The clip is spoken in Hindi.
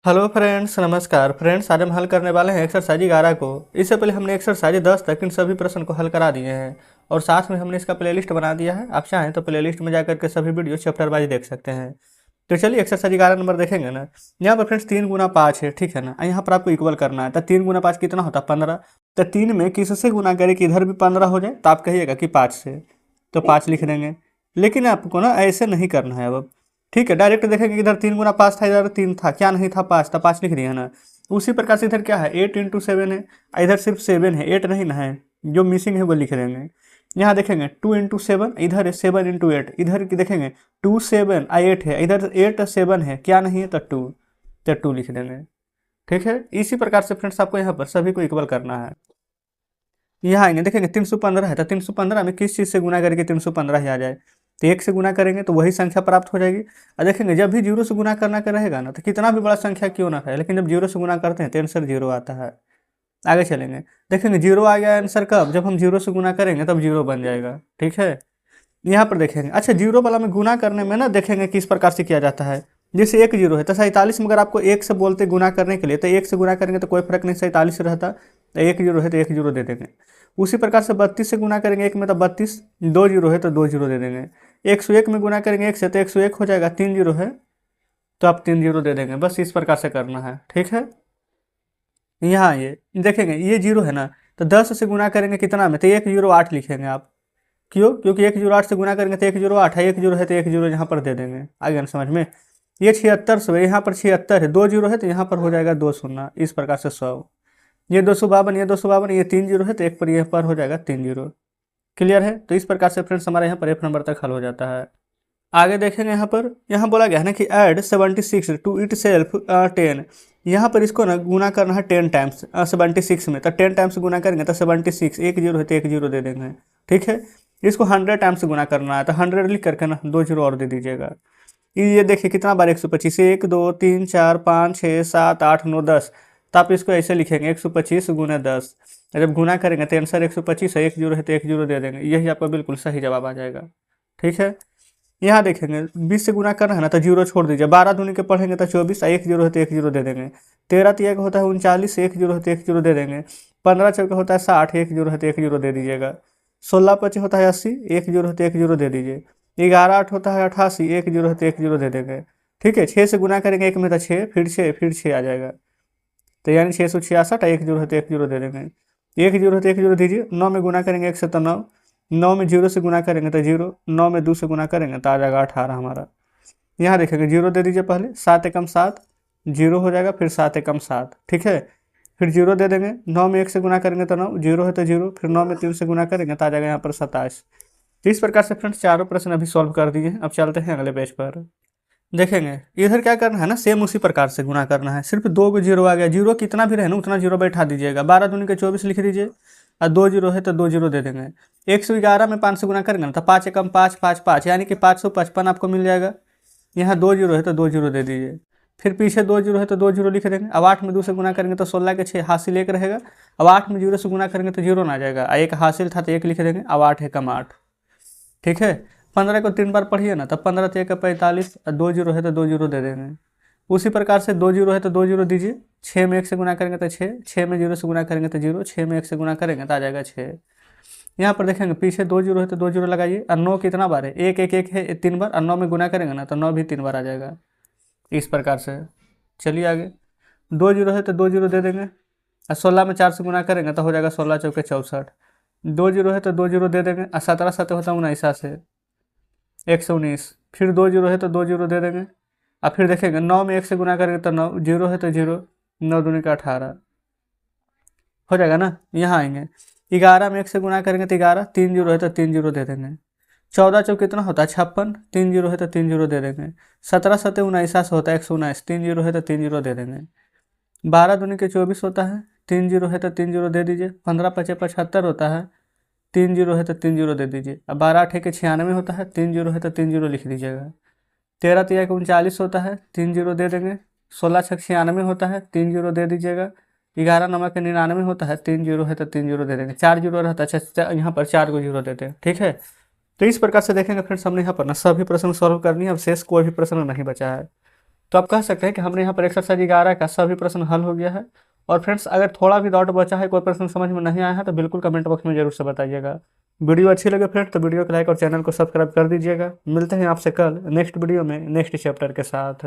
हेलो फ्रेंड्स, नमस्कार फ्रेंड्स। आज हम हल करने वाले हैं एक्सरसाइज 11 को। इससे पहले हमने एक्सरसाइज 10 तक इन सभी प्रश्न को हल करा दिए हैं और साथ में हमने इसका प्लेलिस्ट बना दिया है। आप चाहें तो प्लेलिस्ट में जाकर के सभी वीडियो चैप्टर वाइज देख सकते हैं। तो चलिए एक्सरसाइज 11 नंबर देखेंगे ना। यहाँ पर फ्रेंड्स 3 गुना 5 है, ठीक है ना। यहाँ पर आपको इक्वल करना है। तो 3 गुना 5 कितना होता है? 15। तो 3 में किससे गुना करें कि इधर भी 15 हो जाए? तो आप कहिएगा कि 5 से, तो 5 लिख देंगे। लेकिन आपको ना ऐसे नहीं करना है अब, ठीक है। डायरेक्ट देखेंगे इधर 3 गुना 5 था, इधर 3 था, क्या नहीं था? 5 था, 5 लिख दिया ना। उसी प्रकार से इधर क्या है? 8 × 7 है, इधर सिर्फ 7 है, 8 नहीं ना है। जो मिसिंग है वो लिख देंगे। यहाँ देखेंगे 2 × 7, इधर है 7 × 8, इधर की देखेंगे 2 7 8 है, इधर 8 7 है, क्या नहीं है? तो 2, तो 2 लिख देंगे, ठीक है। इसी प्रकार से फ्रेंड्स आपको यहाँ पर सभी को इक्वल करना है। यहाँ आएंगे, देखेंगे 315 है, तो 315 में किस चीज़ से गुना करके 315 ही आ जाए? तो 1 से गुना करेंगे तो वही संख्या प्राप्त हो जाएगी। और देखेंगे जब भी 0 से गुना करना का रहेगा ना, तो कितना भी बड़ा संख्या क्यों ना है, लेकिन जब 0 से गुना करते हैं तो आंसर 0 आता है। आगे चलेंगे, देखेंगे 0 आ गया आंसर कब? जब हम 0 से गुना करेंगे तब 0 बन जाएगा, ठीक है। यहाँ पर देखेंगे, अच्छा 0 वाला में गुना करने में ना देखेंगे किस प्रकार से किया जाता है। जैसे 1 0 है तो 47 में अगर आपको 1 से बोलते गुना करने के लिए, तो 1 से गुना करेंगे तो कोई फर्क नहीं, 47 रहता। तो 1 0 है तो 1 0 दे देंगे। उसी प्रकार से 32 से गुना करेंगे 1 में तो 32, 2 0 है तो 2 0 दे देंगे। 101 में गुना करेंगे 1 से तो 101 हो जाएगा, 3 0 है तो आप 3 0 दे देंगे। बस इस प्रकार से करना है, ठीक है। यहाँ ये देखेंगे ये 0 है ना, तो 10 से गुना करेंगे कितना में? तो 1 0 8 लिखेंगे आप। क्यों? क्योंकि 1 0 8 से गुना करेंगे तो 1 0 8 है, 1 0 है तो 1 0 यहाँ पर दे देंगे। आ गया ना समझ में? ये 76 सौ, यहाँ पर 76 है, 2 0 है तो यहाँ पर हो जाएगा 2 0, इस प्रकार से 100। ये 252, ये 252, ये 3 0 है तो एक पर यहाँ पर हो जाएगा 3 0। क्लियर है? तो इस प्रकार से फ्रेंड्स हमारे यहाँ पर F नंबर तक हल हो जाता है। आगे देखेंगे यहाँ पर, यहाँ बोला गया है ना कि ऐड 76 टू इट सेल्फ 10। यहाँ पर इसको ना गुना करना है 10 टाइम्स 76 में। तो 10 टाइम्स गुना करेंगे तो 76, 1 0 है तो 1 0 दे देंगे, ठीक है। इसको 100 टाइम्स गुना करना है तो 100 लिख करके ना 2 0 और दे दीजिएगा। ये देखिए कितना बार 125, 1 2 3 4 5 6 7 8 9 10। तो आप इसको ऐसे लिखेंगे 125 गुना 10। जब गुना करेंगे तो आंसर 125 है, 1 0 है तो 1 0 दे देंगे। यही आपका बिल्कुल सही जवाब आ जाएगा, ठीक है। यहाँ देखेंगे 20 से गुना करना है ना, तो 0 छोड़ दीजिए। 12 दूनी के पढ़ेंगे तो 24, 1 0 है तो 1 0 दे देंगे। 13 तिया का होता है 39, 1 0 है तो 1 0 दे देंगे। 15 चौका होता है 60, 1 0 है तो 1 0 दे दीजिएगा। 16 5 होता है 80, 1 0 है तो 1 0 दे दीजिए। 11 8 होता है 88, 1 0 है तो 1 0 दे देंगे, ठीक है। 6 से गुना करेंगे 1 में तो 6, फिर 6 आ जाएगा। तो यानी 666, 1 0 है तो 1 0 दे देंगे। 1 0 है तो 1 0 दीजिए। 9 में गुना करेंगे 1 से तो 9, 9 में 0 से गुना करेंगे तो 0, 9 में 2 से गुना करेंगे तो आ जाएगा 18 हमारा। यहाँ देखेंगे 0 दे दीजिए पहले, 7 एकम 7, 0 हो जाएगा, फिर 7 एकम 7, ठीक है। फिर 0 दे देंगे। 9 में 1 से गुना करेंगे तो 9, 0 है तो 0, फिर 9 में 3 से गुना करेंगे तो आ जाएगा यहाँ पर 27। तो इस प्रकार से फ्रेंड्स चारों प्रश्न अभी सॉल्व कर दिए। अब चलते हैं अगले पेज पर। देखेंगे इधर क्या करना है ना, सेम उसी प्रकार से गुना करना है। सिर्फ 2 को 0 आ गया, 0 कितना भी रहे ना उतना 0 बैठा दीजिएगा। 12 दूनी के 24 लिख दीजिए और 2 0 है तो 2 0 दे देंगे। 111 में 5 से गुना करेंगे ना तो 5 एकम 5 5 5, यानी कि 555 आपको मिल जाएगा। यहाँ 2 0 है तो 2 0 दे दीजिए। फिर पीछे 2 0 है तो 2 0 लिख देंगे। अब 8 में 2 से गुना करेंगे तो 16 के 6 हासिल 1 रहेगा। अब 8 में 0 से गुना करेंगे तो 0 ना आ जाएगा, एक हासिल था तो 1 लिख देंगे। अब 8 एकम 8, ठीक है। 15 को 3 बार पढ़िए ना, तब 15 3 का 45, 2 0 है तो 2 0 दे देंगे। उसी प्रकार से 2 0 है तो 2 0 दीजिए। 6 में 1 से गुना करेंगे तो 6, 6 में 0 से गुना करेंगे तो 0, 6 में 1 से गुना करेंगे तो आ जाएगा 6। यहाँ पर देखेंगे पीछे 2 0 है तो 2 0 लगाइए। और 9 कितना बार है? 1 1 1 है 3 बार, और 9 में गुना करेंगे ना तो 9 भी 3 बार आ जाएगा, इस प्रकार से। चलिए आगे, 2 0 है तो 2 0 दे देंगे। और 16 में 4 से गुना करेंगे तो हो जाएगा 16 चौके 64। 2 0 है तो 2 0 दे देंगे। और 17 7 होता है 19 से 119। फिर 2 0 है तो 2 0 दे देंगे। और फिर देखेंगे 9 में 1 से गुना करेंगे तो 9, 0 है तो 0, 9 दूनी का 18 हो जाएगा ना। यहाँ आएंगे 11 में 1 से गुना करेंगे तो 11, 3 0 है तो 3 0 दे देंगे। 14 चौक कितना होता है 56, 3 0 है तो 3 0 दे देंगे। 17 7 19 से होता है 119, 3 0 है तो 3 0 दे देंगे। 12 दूनी के 24 होता है, 3 0 है तो 3 0 दे दीजिए। 15 5 75 होता है, 3 0 है तो 3 0 दे दीजिए। अब 12 8 के 96 होता है, 3 0 है तो 3 0 लिख दीजिएगा। 13 3 के 39 होता है, 3 0 दे देंगे। 16 6 96 होता है, 3 0 दे दीजिएगा। 11 9 के 99 होता है, 3 0 है तो 3 0 दे देंगे। 4 0 रहता है, अच्छा यहाँ पर 4 को 0 देते हैं, ठीक है। तो इस प्रकार से देखेंगे फ्रेंड्स, हमने यहाँ पर ना सभी प्रश्न सॉल्व करनी है। अब शेष कोई भी प्रश्न नहीं बचा है। तो आप कह सकते हैं कि हमने यहाँ पर एक्सरसाइज 11 का सभी प्रश्न हल हो गया है। और फ्रेंड्स, अगर थोड़ा भी डाउट बचा है, कोई प्रश्न समझ में नहीं आया है, तो बिल्कुल कमेंट बॉक्स में जरूर से बताइएगा। वीडियो अच्छी लगे फ्रेंड्स तो वीडियो को लाइक और चैनल को सब्सक्राइब कर दीजिएगा। मिलते हैं आपसे कल नेक्स्ट वीडियो में नेक्स्ट चैप्टर के साथ।